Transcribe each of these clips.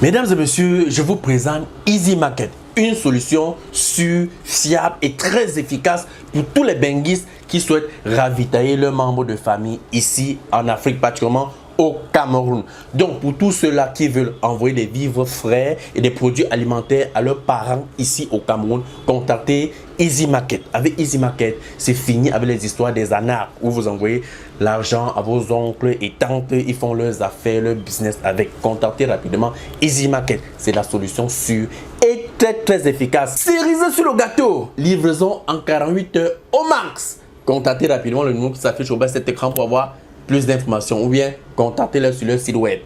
Mesdames et messieurs, je vous présente Easy Market, une solution sûre, fiable et très efficace pour tous les benguistes qui souhaitent ravitailler leurs membres de famille ici en Afrique, particulièrement au Cameroun. Donc pour tous ceux-là qui veulent envoyer des vivres frais et des produits alimentaires à leurs parents ici au Cameroun, contactez Easy Market. Avec Easy Market, c'est fini avec les histoires des anards où vous envoyez l'argent à vos oncles et tantes, ils font leurs affaires, leur business avec. Contactez rapidement Easy Market, c'est la solution sûre et très efficace. Cerise sur le gâteau, livraison en 48 heures au max. Contactez rapidement le numéro qui s'affiche au bas de cet écran pour avoir plus d'informations ou bien contactez-les sur leur site web.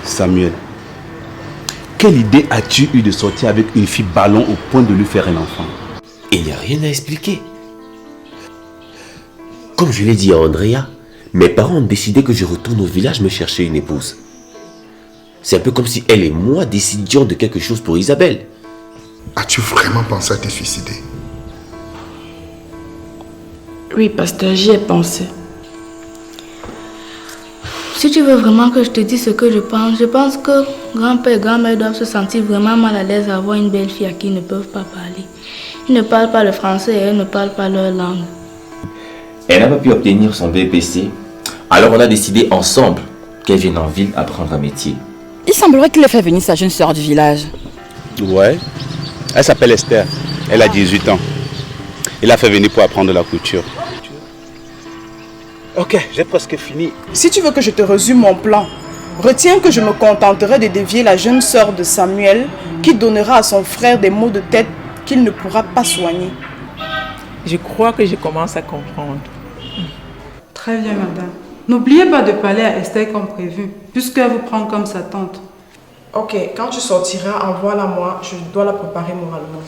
Samuel, quelle idée as-tu eu de sortir avec une fille ballon au point de lui faire un enfant? Il n'y a rien à expliquer. Comme je l'ai dit à Andrea, mes parents ont décidé que je retourne au village me chercher une épouse. C'est un peu comme si elle et moi décidions de quelque chose pour Isabelle. As-tu vraiment pensé à te suicider? Oui, pasteur, j'y ai pensé. Si tu veux vraiment que je te dise ce que je pense que grand-père et grand-mère doivent se sentir vraiment mal à l'aise à avoir une belle fille à qui ils ne peuvent pas parler. Ils ne parlent pas le français et elles ne parlent pas leur langue. Elle n'a pas pu obtenir son BPC, alors on a décidé ensemble qu'elle vienne en ville apprendre un métier. Il semblerait qu'il ait fait venir sa jeune sœur du village. Ouais, elle s'appelle Esther, elle a 18 ans. Il l'a fait venir pour apprendre la couture. Ok, j'ai presque fini. Si tu veux que je te résume mon plan, retiens que je me contenterai de dévier la jeune sœur de Samuel qui donnera à son frère des maux de tête qu'il ne pourra pas soigner. Je crois que je commence à comprendre. Très bien, madame. N'oubliez pas de parler à Esther comme prévu, puisqu'elle vous prend comme sa tante. Ok, quand tu sortiras, envoie-la moi, je dois la préparer moralement.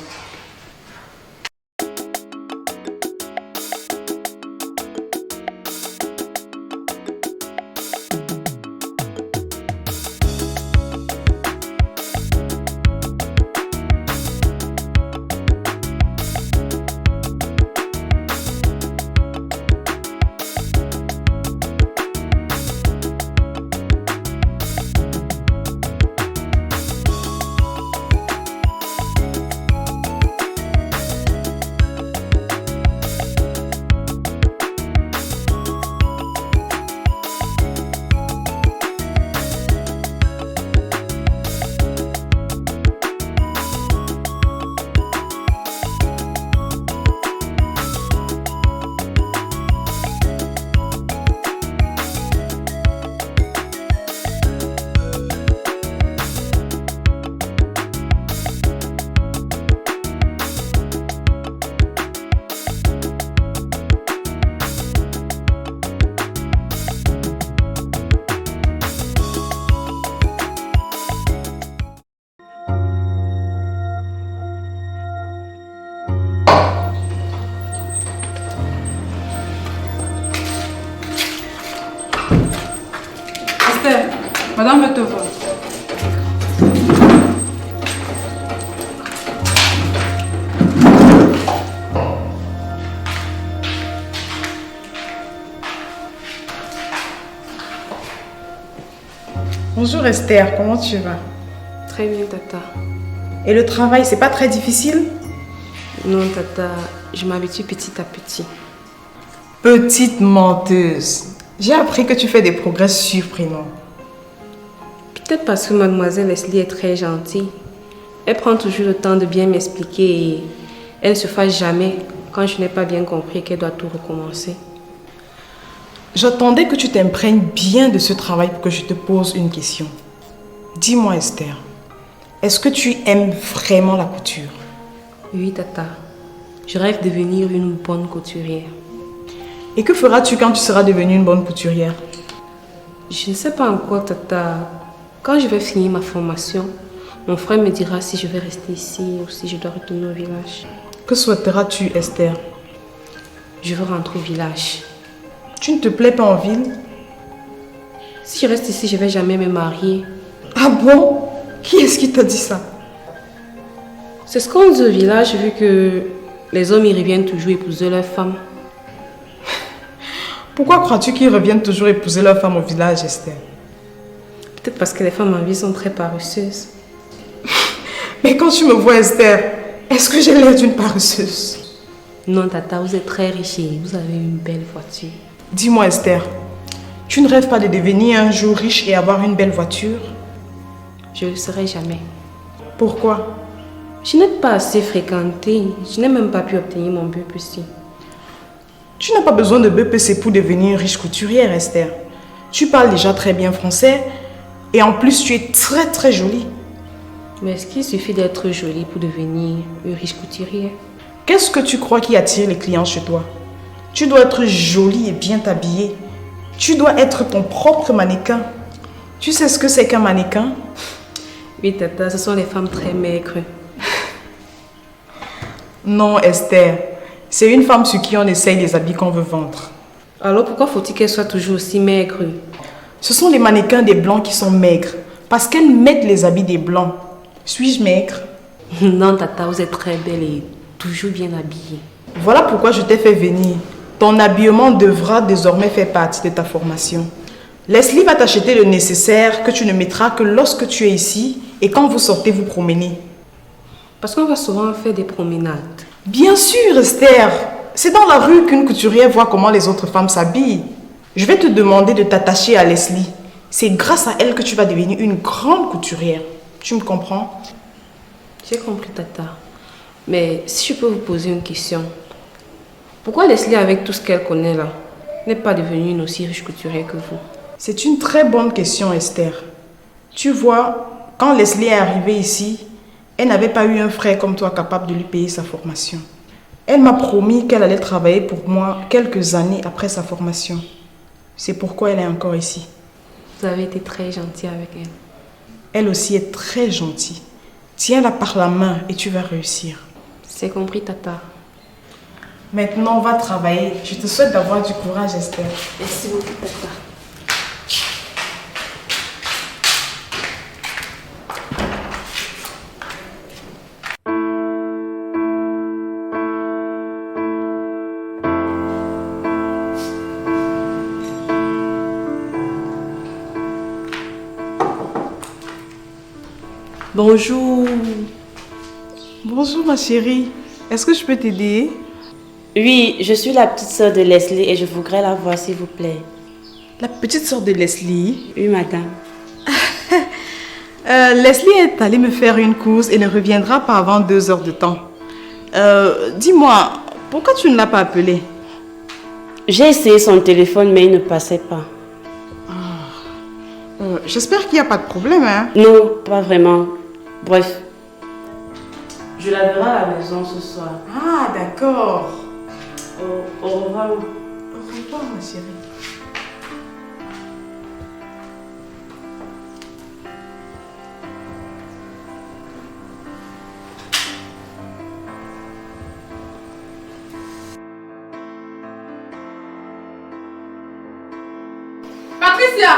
Esther, madame veut te voir. Bonjour Esther, comment tu vas? Très bien, tata. Et le travail, c'est pas très difficile? Non, tata, je m'habitue petit à petit. Petite menteuse. J'ai appris que tu fais des progrès surprenants. Peut-être parce que mademoiselle Leslie est très gentille. Elle prend toujours le temps de bien m'expliquer et elle ne se fâche jamais quand je n'ai pas bien compris qu'elle doit tout recommencer. J'attendais que tu t'imprègnes bien de ce travail pour que je te pose une question. Dis-moi Esther, est-ce que tu aimes vraiment la couture? Oui, tata. Je rêve de devenir une bonne couturière. Et que feras-tu quand tu seras devenue une bonne couturière? Je ne sais pas encore, Tata. Quand je vais finir ma formation, mon frère me dira si je vais rester ici ou si je dois retourner au village. Que souhaiteras-tu, Esther? Je veux rentrer au village. Tu ne te plais pas en ville? Si je reste ici, je ne vais jamais me marier. Ah bon? Qui est-ce qui t'a dit ça? C'est ce qu'on dit au village, vu que les hommes y reviennent toujours épouser leurs femmes. Pourquoi crois-tu qu'ils reviennent toujours épouser leurs femmes au village, Esther? Peut-être parce que les femmes en vie sont très paresseuses. Mais quand tu me vois, Esther, est-ce que j'ai l'air d'une paresseuse? Non, Tata, vous êtes très riche et vous avez une belle voiture. Dis-moi, Esther, tu ne rêves pas de devenir un jour riche et avoir une belle voiture? Je ne le serai jamais. Pourquoi? Je n'ai pas assez fréquenté. Je n'ai même pas pu obtenir mon BPC. Tu n'as pas besoin de BPC pour devenir une riche couturière, Esther. Tu parles déjà très bien français et en plus tu es très très jolie. Mais est-ce qu'il suffit d'être jolie pour devenir une riche couturière? Qu'est-ce que tu crois qui attire les clients chez toi? Tu dois être jolie et bien t'habiller. Tu dois être ton propre mannequin. Tu sais ce que c'est qu'un mannequin? Oui, Tata, ce sont les femmes très maigres. Non, Esther. C'est une femme sur qui on essaye les habits qu'on veut vendre. Alors pourquoi faut-il qu'elle soit toujours aussi maigre? Ce sont les mannequins des blancs qui sont maigres. Parce qu'elles mettent les habits des blancs. Suis-je maigre? Non, Tata, vous êtes très belle et toujours bien habillée. Voilà pourquoi je t'ai fait venir. Ton habillement devra désormais faire partie de ta formation. Leslie va t'acheter le nécessaire que tu ne mettras que lorsque tu es ici et quand vous sortez vous promener. Parce qu'on va souvent faire des promenades. Bien sûr, Esther. C'est dans la rue qu'une couturière voit comment les autres femmes s'habillent. Je vais te demander de t'attacher à Leslie. C'est grâce à elle que tu vas devenir une grande couturière. Tu me comprends? J'ai compris, Tata. Mais si je peux vous poser une question. Pourquoi Leslie, avec tout ce qu'elle connaît là, n'est pas devenue une aussi riche couturière que vous? C'est une très bonne question, Esther. Tu vois, quand Leslie est arrivée ici, elle n'avait pas eu un frère comme toi capable de lui payer sa formation. Elle m'a promis qu'elle allait travailler pour moi quelques années après sa formation. C'est pourquoi elle est encore ici. Vous avez été très gentil avec elle. Elle aussi est très gentille. Tiens-la par la main et tu vas réussir. C'est compris, Tata. Maintenant, on va travailler. Je te souhaite d'avoir du courage, Esther. Merci beaucoup, Tata. Bonjour. Bonjour ma chérie. Est-ce que je peux t'aider? Oui, je suis la petite sœur de Leslie et je voudrais la voir s'il vous plaît. La petite sœur de Leslie? Oui, madame. Leslie est allée me faire une course et ne reviendra pas avant 2 heures de temps. Dis-moi, pourquoi tu ne l'as pas appelée? J'ai essayé son téléphone mais il ne passait pas. J'espère qu'il n'y a pas de problème, hein? Non, pas vraiment. Bref. Je la verrai à la maison ce soir. Ah, d'accord. Au revoir. Au revoir, ma chérie. Patricia!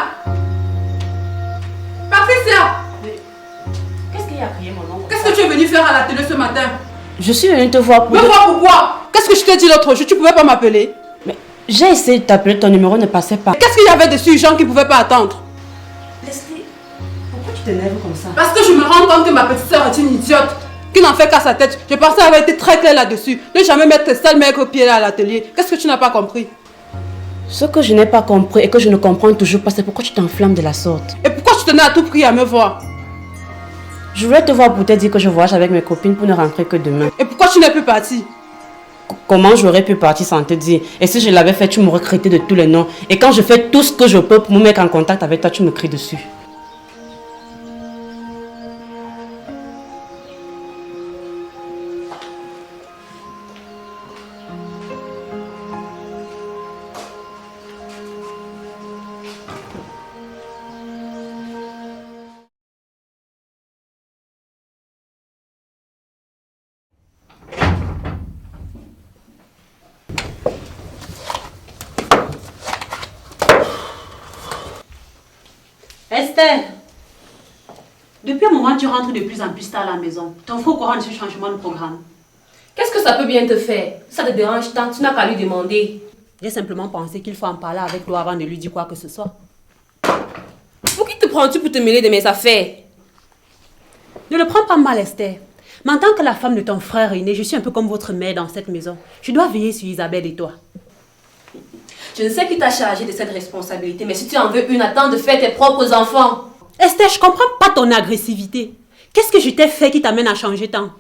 Patricia! Qu'est-ce qu'il y a crié mon nom? Qu'est-ce que tu es venue faire à la télé ce matin? Je suis venue te voir pour... Me voir pourquoi? Qu'est-ce que je t'ai dit l'autre jour? Tu pouvais pas m'appeler? Mais j'ai essayé de t'appeler, ton numéro ne passait pas. Qu'est-ce qu'il y avait dessus, gens qui ne pouvaient pas attendre? Leslie, pourquoi tu t'énerves comme ça? Parce que je me rends compte que ma petite soeur est une idiote, qui n'en fait qu'à sa tête. Je pensais avoir été très claire là-dessus. Ne jamais mettre tes sales maigres pieds là à l'atelier. Qu'est-ce que tu n'as pas compris? Ce que je n'ai pas compris et que je ne comprends toujours pas, c'est pourquoi tu t'enflammes de la sorte. Et pourquoi tu tenais à tout prix à me voir? Je voulais te voir pour te dire que je voyage avec mes copines pour ne rentrer que demain. Et pourquoi tu n'es plus partie? Comment j'aurais pu partir sans te dire? Et si je l'avais fait, tu m'aurais traité de tous les noms. Et quand je fais tout ce que je peux pour me mettre en contact avec toi, tu me cries dessus. Esther, depuis un moment, tu rentres de plus en plus tard à la maison. Ton frère au courant de ce changement de programme. Qu'est-ce que ça peut bien te faire? Ça te dérange tant, tu n'as qu'à lui demander. J'ai simplement pensé qu'il faut en parler avec toi avant de lui dire quoi que ce soit. Pour qui te prends-tu pour te mêler de mes affaires? Ne le prends pas mal, Esther. Mais en tant que la femme de ton frère aîné, je suis un peu comme votre mère dans cette maison. Je dois veiller sur Isabelle et toi. Je ne sais qui t'a chargé de cette responsabilité, mais si tu en veux une, attends de faire tes propres enfants. Esther, je comprends pas ton agressivité. Qu'est-ce que je t'ai fait qui t'amène à changer tant?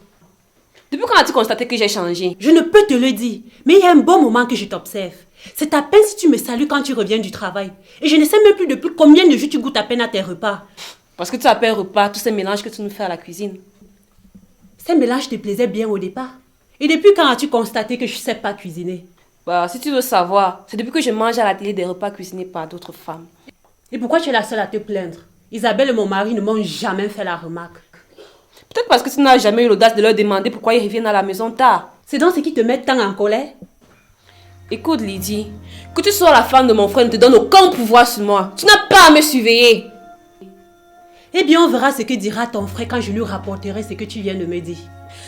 Depuis quand as-tu constaté que j'ai changé? Je ne peux te le dire, mais il y a un bon moment que je t'observe. C'est à peine si tu me salues quand tu reviens du travail. Et je ne sais même plus depuis combien de jours tu goûtes à peine à tes repas. Parce que tu appelles repas tous ces mélanges que tu nous fais à la cuisine. Ces mélanges te plaisaient bien au départ. Et depuis quand as-tu constaté que je ne sais pas cuisiner? Bah, si tu veux savoir, c'est depuis que je mange à la télé des repas cuisinés par d'autres femmes. Et pourquoi tu es la seule à te plaindre? Isabelle et mon mari ne m'ont jamais fait la remarque. Peut-être parce que tu n'as jamais eu l'audace de leur demander pourquoi ils reviennent à la maison tard. C'est donc ce qui te met tant en colère? Écoute Lydie, que tu sois la femme de mon frère ne te donne aucun pouvoir sur moi. Tu n'as pas à me surveiller. Eh bien, on verra ce que dira ton frère quand je lui rapporterai ce que tu viens de me dire.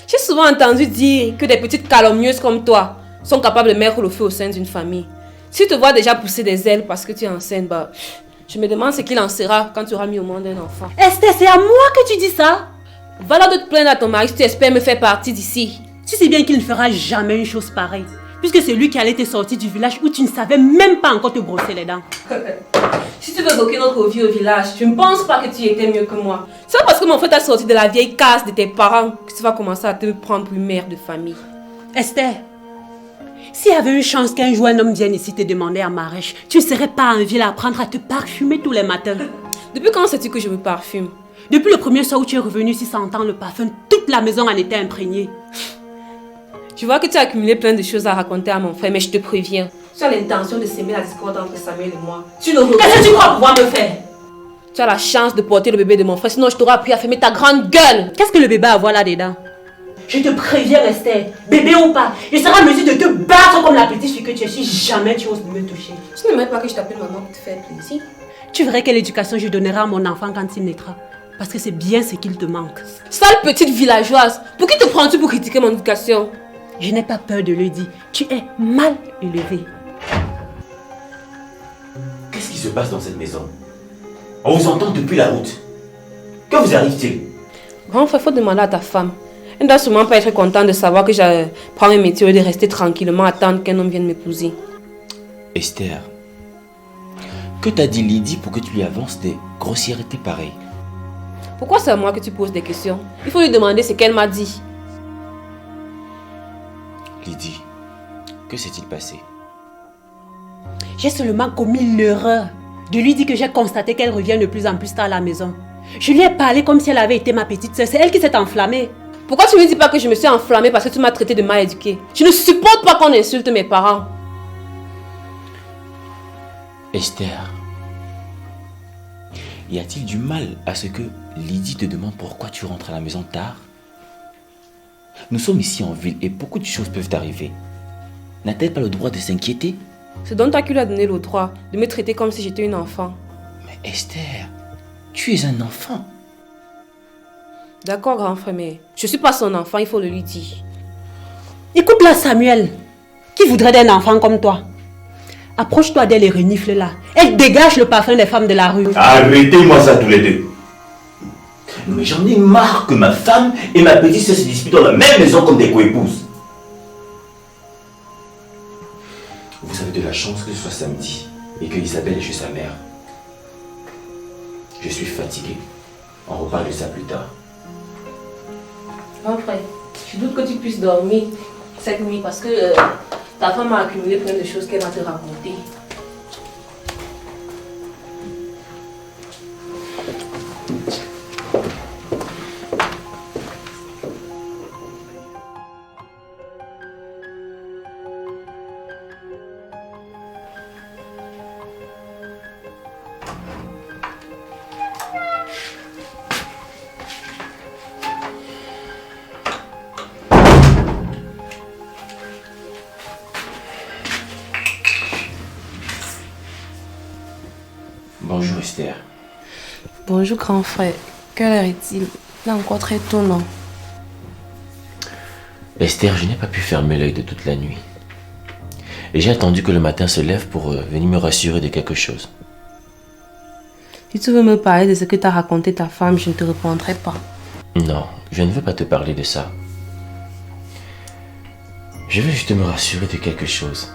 J'ai souvent entendu dire que des petites calomnieuses comme toi sont capables de mettre le feu au sein d'une famille. Si tu te vois déjà pousser des ailes parce que tu es enceinte, bah, je me demande ce qu'il en sera quand tu auras mis au monde un enfant. Esther, c'est à moi que tu dis ça? Va alors de te plaindre à ton mari si tu espères me faire partie d'ici. Tu sais bien qu'il ne fera jamais une chose pareille. Puisque c'est lui qui allait te sortir du village où tu ne savais même pas encore te brosser les dents. Si tu veux bloquer notre vie au village, je ne pense pas que tu étais mieux que moi. C'est pas parce que mon frère t'a sorti de la vieille case de tes parents que tu vas commencer à te prendre pour une mère de famille. Esther, s'il y avait une chance qu'un jour un homme vienne ici te demander en mariage, tu ne serais pas en ville à apprendre à te parfumer tous les matins. Depuis quand sais-tu que je me parfume? Depuis le premier soir où tu es revenu ici sentant le parfum, toute la maison en était imprégnée. Je vois que tu as accumulé plein de choses à raconter à mon frère, mais je te préviens. Tu as l'intention de s'aimer la discorde entre Samuel et moi. Tu ne Qu'est-ce que tu crois pouvoir me faire? Tu as la chance de porter le bébé de mon frère, sinon je t'aurais appris à fermer ta grande gueule. Qu'est-ce que le bébé a à voir là-dedans? Je te préviens, Esther, bébé ou pas, je serai en mesure de te battre comme la petite fille que tu es si jamais tu oses me toucher. Tu n'aimerais pas que je t'appelle maman pour te faire plaisir? Tu verrais quelle éducation je donnerai à mon enfant quand il naîtra. Parce que c'est bien ce qu'il te manque. Sale petite villageoise, pour qui te prends-tu pour critiquer mon éducation? Je n'ai pas peur de le dire. Tu es mal élevé. Qu'est-ce qui se passe dans cette maison? On vous entend depuis la route. Que vous arrive-t-il? Grand frère, faut demander à ta femme. Elle ne doit sûrement pas être contente de savoir que je prends un métier et de rester tranquillement attendre qu'un homme vienne m'épouser. Esther, que t'a dit Lydie pour que tu lui avances des grossièretés pareilles? Pourquoi c'est à moi que tu poses des questions? Il faut lui demander ce qu'elle m'a dit. Lydie, que s'est-il passé? J'ai seulement commis l'erreur de lui dire que j'ai constaté qu'elle revient de plus en plus tard à la maison. Je lui ai parlé comme si elle avait été ma petite sœur. C'est elle qui s'est enflammée. Pourquoi tu ne me dis pas que je me suis enflammée parce que tu m'as traité de mal éduquée? Je ne supporte pas qu'on insulte mes parents. Esther, y a-t-il du mal à ce que Lydie te demande pourquoi tu rentres à la maison tard? Nous sommes ici en ville et beaucoup de choses peuvent arriver. N'a-t-elle pas le droit de s'inquiéter? C'est donc toi qui lui as donné le droit de me traiter comme si j'étais une enfant. Mais Esther, tu es un enfant. D'accord, grand frère, mais je ne suis pas son enfant, il faut le lui dire. Écoute-la, Samuel. Qui voudrait d'un enfant comme toi? Approche-toi d'elle et renifle-la. Elle dégage le parfum des femmes de la rue. Arrêtez-moi ça tous les deux. Mais j'en ai marre que ma femme et ma petite sœur se disputent dans la même maison comme des coépouses. Vous avez de la chance que ce soit samedi et que Isabelle est chez sa mère. Je suis fatigué. On reparle de ça plus tard. Grand frère, je doute que tu puisses dormir cette nuit parce que ta femme a accumulé plein de choses qu'elle va te raconter. Bonjour Esther. Bonjour grand frère. Quelle heure est-il? Il est encore très tôt, non? Esther, je n'ai pas pu fermer l'œil de toute la nuit. Et j'ai attendu que le matin se lève pour venir me rassurer de quelque chose. Si tu veux me parler de ce que t'a raconté ta femme, je ne te répondrai pas. Non, je ne veux pas te parler de ça. Je veux juste me rassurer de quelque chose.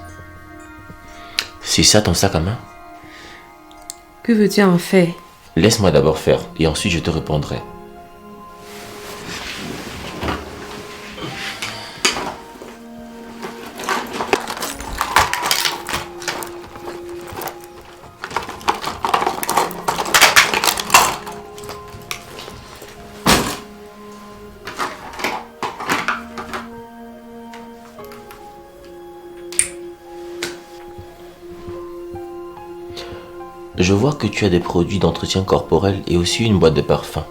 C'est ça ton sac à main? Que veux-tu en faire? Laisse-moi d'abord faire et ensuite je te répondrai. Je vois que tu as des produits d'entretien corporel et aussi une boîte de parfum.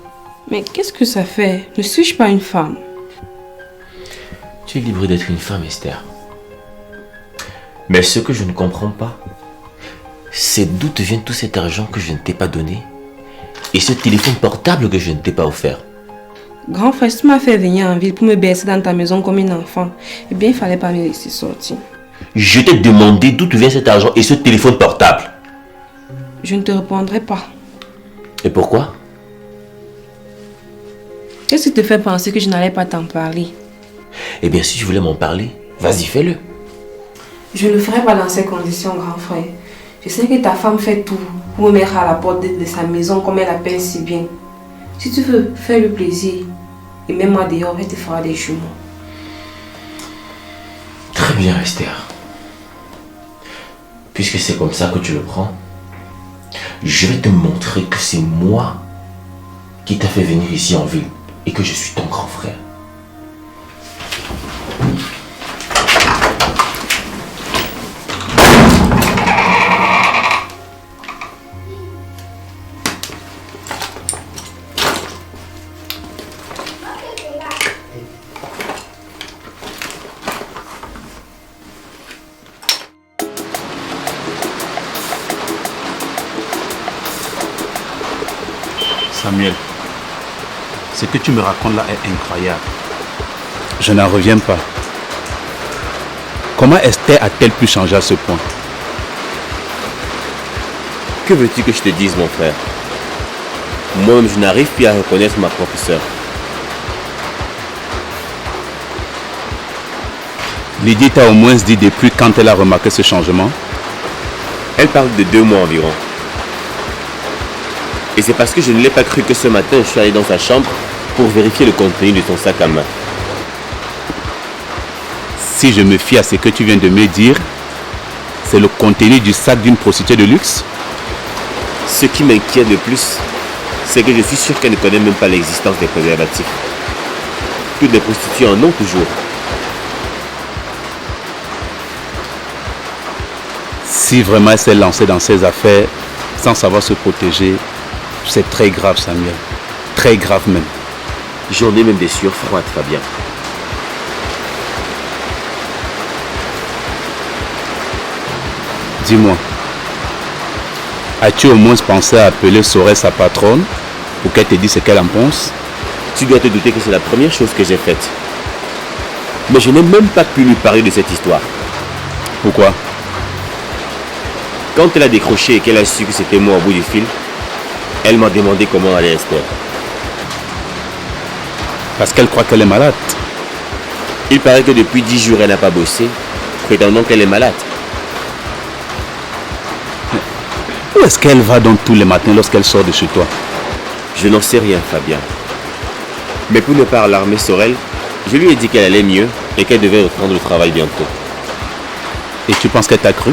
Mais qu'est-ce que ça fait? Ne suis-je pas une femme? Tu es libre d'être une femme, Esther. Mais ce que je ne comprends pas, c'est d'où te vient tout cet argent que je ne t'ai pas donné et ce téléphone portable que je ne t'ai pas offert. Grand frère, tu m'as fait venir en ville pour me bercer dans ta maison comme une enfant. Eh bien, il fallait pas me laisser sortir. Je t'ai demandé d'où te vient cet argent et ce téléphone portable. Je ne te répondrai pas. Et pourquoi? Qu'est-ce qui te fait penser que je n'allais pas t'en parler? Eh bien, si tu voulais m'en parler, vas-y, fais-le. Je ne le ferai pas dans ces conditions, grand frère. Je sais que ta femme fait tout pour me mettre à la porte de sa maison comme elle appelle si bien. Si tu veux, fais le plaisir. Et mets-moi dehors, elle te fera des jumeaux. Très bien, Esther. Puisque c'est comme ça que tu le prends, je vais te montrer que c'est moi qui t'a fait venir ici en ville et que je suis ton grand frère. Samuel, ce que tu me racontes là est incroyable. Je n'en reviens pas. Comment Esther a-t-elle pu changer à ce point? Que veux-tu que je te dise, mon frère? Moi-même, je n'arrive plus à reconnaître ma propre sœur. Lydie t'a au moins dit depuis quand elle a remarqué ce changement? Elle parle de 2 mois environ. Et c'est parce que je ne l'ai pas cru que ce matin, je suis allé dans sa chambre pour vérifier le contenu de son sac à main. Si je me fie à ce que tu viens de me dire, c'est le contenu du sac d'une prostituée de luxe? Ce qui m'inquiète le plus, c'est que je suis sûr qu'elle ne connaît même pas l'existence des préservatifs. Toutes les prostituées en ont toujours. Si vraiment elle s'est lancée dans ses affaires sans savoir se protéger, c'est très grave, Samuel. Très grave même. J'en ai même des sueurs froides, Fabien. Dis-moi, as-tu au moins pensé à appeler Sorel sa patronne pour qu'elle te dise ce qu'elle en pense? Tu dois te douter que c'est la première chose que j'ai faite. Mais je n'ai même pas pu lui parler de cette histoire. Pourquoi? Quand elle a décroché et qu'elle a su que c'était moi au bout du fil, elle m'a demandé comment allait Esther. Parce qu'elle croit qu'elle est malade. Il paraît que depuis 10 jours, elle n'a pas bossé, prétendant qu'elle est malade. Où est-ce qu'elle va donc tous les matins lorsqu'elle sort de chez toi? Je n'en sais rien, Fabien. Mais pour ne pas alarmer Sorel, je lui ai dit qu'elle allait mieux et qu'elle devait reprendre le travail bientôt. Et tu penses qu'elle t'a cru?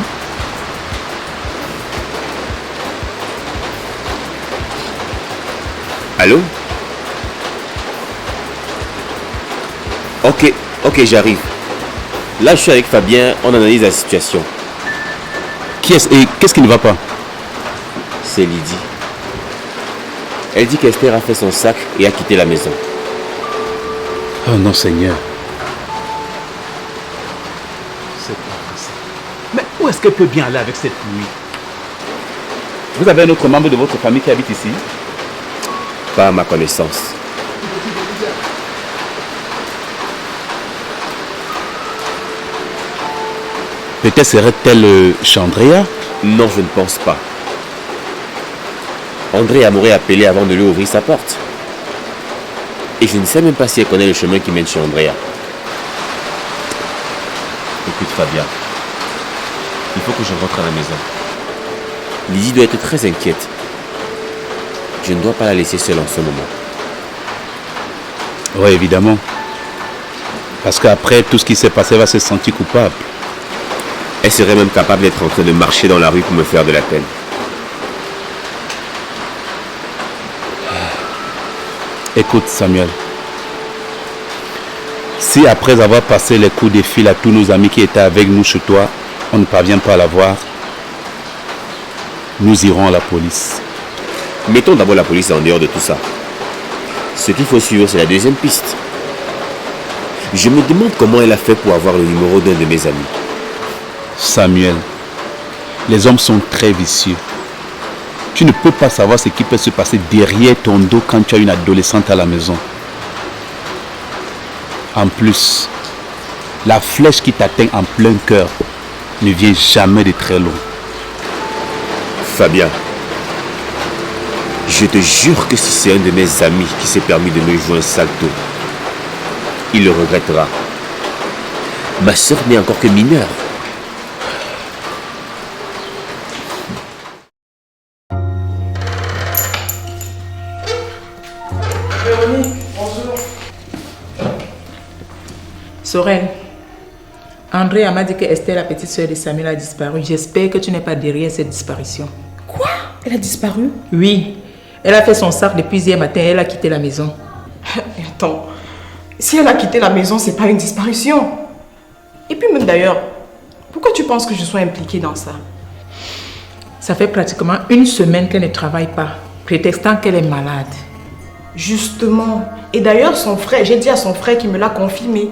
Allô? Ok, j'arrive. Là, je suis avec Fabien, on analyse la situation. Qui est-ce et qu'est-ce qui ne va pas? C'est Lydie. Elle dit qu'Esther a fait son sac et a quitté la maison. Oh non, Seigneur. C'est pas possible. Mais où est-ce qu'elle peut bien aller avec cette pluie? Vous avez un autre membre de votre famille qui habite ici? pas à ma connaissance. Peut-être serait-elle chez Andrea? Non, je ne pense pas. Andrea m'aurait appelé avant de lui ouvrir sa porte. Et je ne sais même pas si elle connaît le chemin qui mène chez Andrea. Écoute Fabien, il faut que je rentre à la maison. Lydie doit être très inquiète. Je ne dois pas la laisser seule en ce moment. Oui, évidemment. Parce qu'après tout ce qui s'est passé, elle va se sentir coupable. Elle serait même capable d'être en train de marcher dans la rue pour me faire de la peine. Écoute Samuel, si après avoir passé les coups de fil à tous nos amis qui étaient avec nous chez toi, on ne parvient pas à la voir, nous irons à la police. Mettons d'abord la police en dehors de tout ça. Ce qu'il faut suivre, c'est la deuxième piste. Je me demande comment elle a fait pour avoir le numéro d'un de mes amis. Samuel, les hommes sont très vicieux. Tu ne peux pas savoir ce qui peut se passer derrière ton dos quand tu as une adolescente à la maison. En plus, la flèche qui t'atteint en plein cœur ne vient jamais de très loin. Fabien, je te jure que si c'est un de mes amis qui s'est permis de me jouer un salto, il le regrettera. Ma soeur n'est encore que mineure. Véronique, bonjour. Sorel, Andrea m'a dit que Esther, la petite soeur de Samuel, a disparu. J'espère que tu n'es pas derrière cette disparition. Quoi? Elle a disparu? Oui. Elle a fait son sac depuis hier matin et elle a quitté la maison. Attends, si elle a quitté la maison, c'est pas une disparition. Et puis même d'ailleurs, pourquoi tu penses que je sois impliquée dans ça? Ça fait pratiquement une semaine qu'elle ne travaille pas, prétextant qu'elle est malade. Justement. Et d'ailleurs, son frère, j'ai dit à son frère qu'il me l'a confirmé.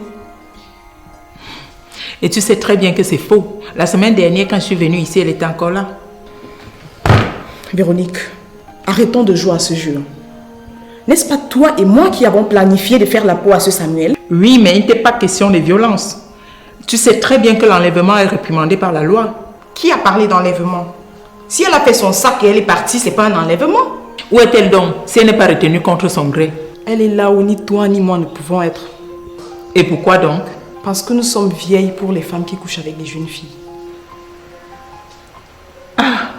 Et tu sais très bien que c'est faux. La semaine dernière, quand je suis venue ici, elle était encore là. Véronique, arrêtons de jouer à ce jeu. N'est-ce pas toi et moi qui avons planifié de faire la peau à ce Samuel? Oui, mais il n'était pas question de violence. Tu sais très bien que l'enlèvement est réprimandé par la loi. Qui a parlé d'enlèvement? Si elle a fait son sac et elle est partie, c'est pas un enlèvement. Où est-elle donc si elle n'est pas retenue contre son gré? Elle est là où ni toi ni moi ne pouvons être. Et pourquoi donc? Parce que nous sommes vieilles pour les femmes qui couchent avec les jeunes filles. Ah,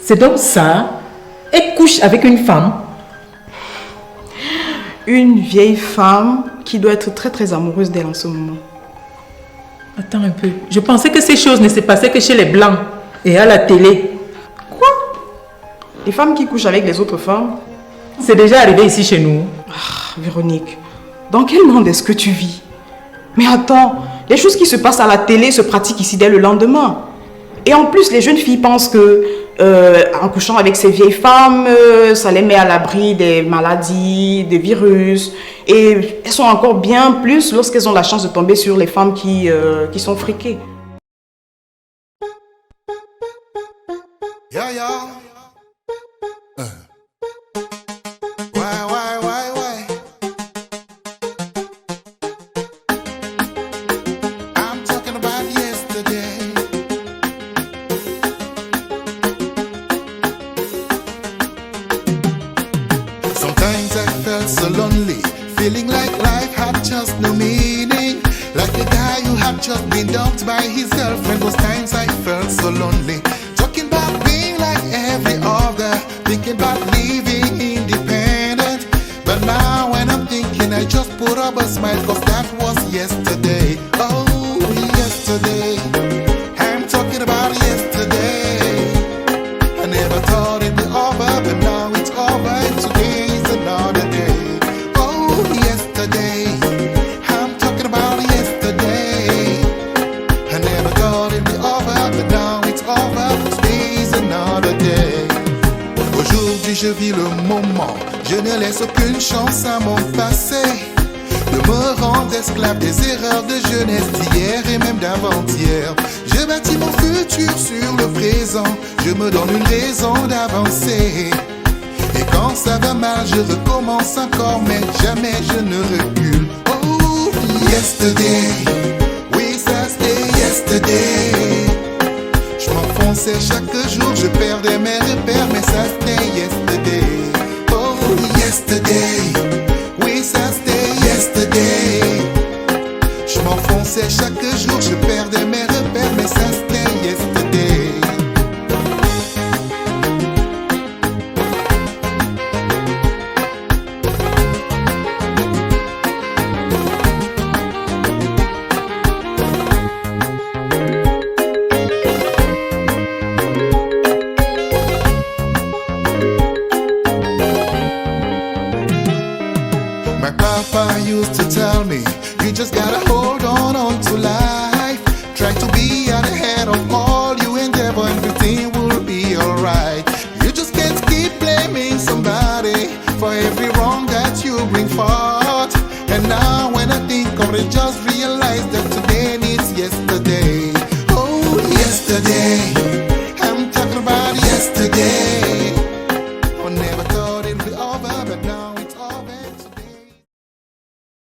c'est donc ça? Elle couche avec une femme? Une vieille femme qui doit être très très amoureuse d'elle en ce moment. Attends un peu. Je pensais que ces choses ne se passaient que chez les Blancs et à la télé. Quoi? Les femmes qui couchent avec les autres femmes? C'est déjà arrivé ici chez nous. Ah, Véronique, dans quel monde est-ce que tu vis? Mais attends, les choses qui se passent à la télé se pratiquent ici dès le lendemain. Et en plus, les jeunes filles pensent que en couchant avec ces vieilles femmes, ça les met à l'abri des maladies, des virus. Et elles sont encore bien plus lorsqu'elles ont la chance de tomber sur les femmes qui sont friquées. Yeah, yeah. I'm talking about yesterday. Sometimes I felt so lonely, feeling like life had just no meaning. Like a guy who had just been dumped by his girlfriend. Those times I felt so lonely. Talking about being like every other, thinking about living independent. But now when I'm thinking, I just put up a smile, cause that was yesterday. Oh, yesterday. I'm talking about yesterday. I never thought it'd be over, but now it's over, and today is another day. Oh, yesterday. I'm talking about yesterday. I never thought it'd be over, but now it's over, today is another day. Aujourd'hui je vis le moment, je ne laisse aucune chance à mon passé de me rendre esclave des erreurs de jeunesse d'hier et même d'avant-hier. Je bâtis mon futur sur le présent, je me donne une raison d'avancer. Et quand ça va mal, je recommence encore, mais jamais je ne recule. Oh, yesterday, oui ça c'était yesterday. Je m'enfonçais chaque jour, je perdais mes repères, mais ça c'était yesterday. Oh, yesterday, oui ça c'était yesterday. Je m'enfonçais chaque jour, je perdais mes repères, mais ça c'était yesterday. My papa used to tell me, you just gotta hold on to life. Try to be at the head of all you endeavor, everything will be alright. You just can't keep blaming somebody for every wrong that you bring forth. And now when I think of it, just realize that today needs yesterday. Oh, yesterday.